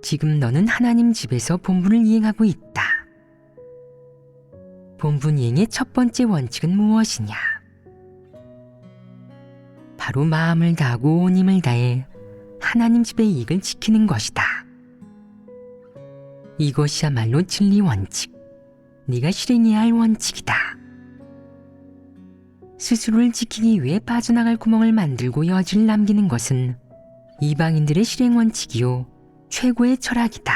지금 너는 하나님 집에서 본분을 이행하고 있다. 본분 이행의 첫 번째 원칙은 무엇이냐? 바로 마음을 다하고 온 힘을 다해 하나님 집의 이익을 지키는 것이다. 이것이야말로 진리 원칙, 네가 실행해야 할 원칙이다. 스스로를 지키기 위해 빠져나갈 구멍을 만들고 여지를 남기는 것은 이방인들의 실행 원칙이요 최고의 철학이다.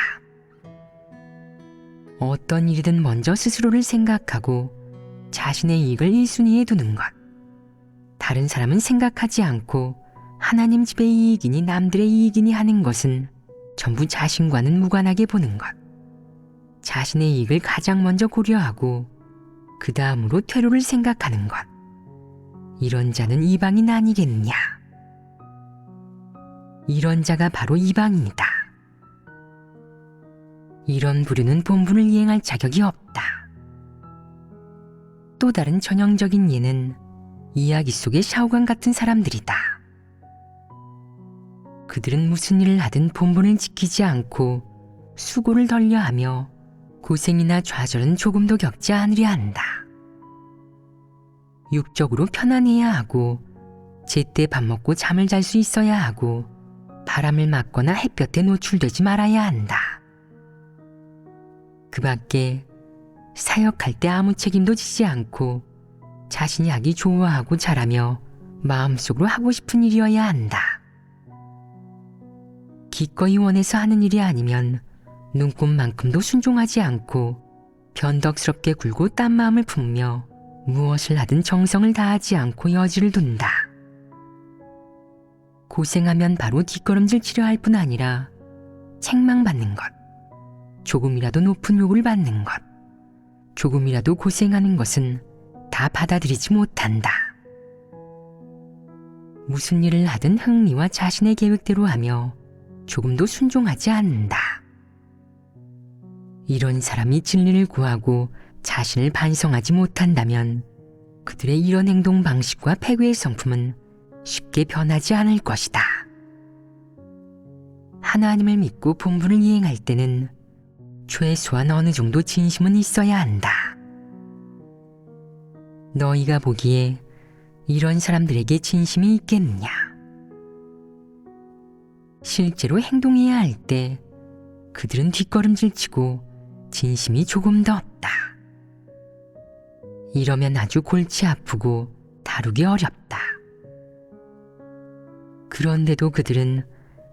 어떤 일이든 먼저 스스로를 생각하고 자신의 이익을 1순위에 두는 것. 다른 사람은 생각하지 않고 하나님 집의 이익이니 남들의 이익이니 하는 것은 전부 자신과는 무관하게 보는 것. 자신의 이익을 가장 먼저 고려하고 그 다음으로 퇴로를 생각하는 것. 이런 자는 이방인 아니겠느냐. 이런 자가 바로 이방인이다. 이런 부류는 본분을 이행할 자격이 없다. 또 다른 전형적인 예는 이야기 속의 샤오강 같은 사람들이다. 그들은 무슨 일을 하든 본분을 지키지 않고 수고를 덜려하며 고생이나 좌절은 조금도 겪지 않으려 한다. 육적으로 편안해야 하고 제때 밥 먹고 잠을 잘 수 있어야 하고 바람을 맞거나 햇볕에 노출되지 말아야 한다. 그 밖에 사역할 때 아무 책임도 지지 않고 자신이 하기 좋아하고 잘하며 마음속으로 하고 싶은 일이어야 한다. 기꺼이 원해서 하는 일이 아니면 눈꽃만큼도 순종하지 않고 변덕스럽게 굴고 딴 마음을 품며 무엇을 하든 정성을 다하지 않고 여지를 둔다. 고생하면 바로 뒷걸음질 치려 할 뿐 아니라 책망받는 것, 조금이라도 높은 욕을 받는 것, 조금이라도 고생하는 것은 다 받아들이지 못한다. 무슨 일을 하든 흥미와 자신의 계획대로 하며 조금도 순종하지 않는다. 이런 사람이 진리를 구하고 자신을 반성하지 못한다면 그들의 이런 행동 방식과 패괴의 성품은 쉽게 변하지 않을 것이다. 하나님을 믿고 본분을 이행할 때는 최소한 어느 정도 진심은 있어야 한다. 너희가 보기에 이런 사람들에게 진심이 있겠느냐? 실제로 행동해야 할 때 그들은 뒷걸음질치고 진심이 조금 더 없다. 이러면 아주 골치 아프고 다루기 어렵다. 그런데도 그들은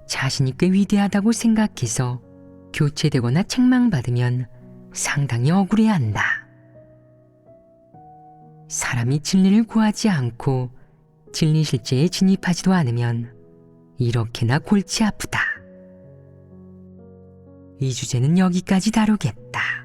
자신이 꽤 위대하다고 생각해서 교체되거나 책망받으면 상당히 억울해한다. 사람이 진리를 구하지 않고 진리 실제에 진입하지도 않으면 이렇게나 골치 아프다. 이 주제는 여기까지 다루겠다.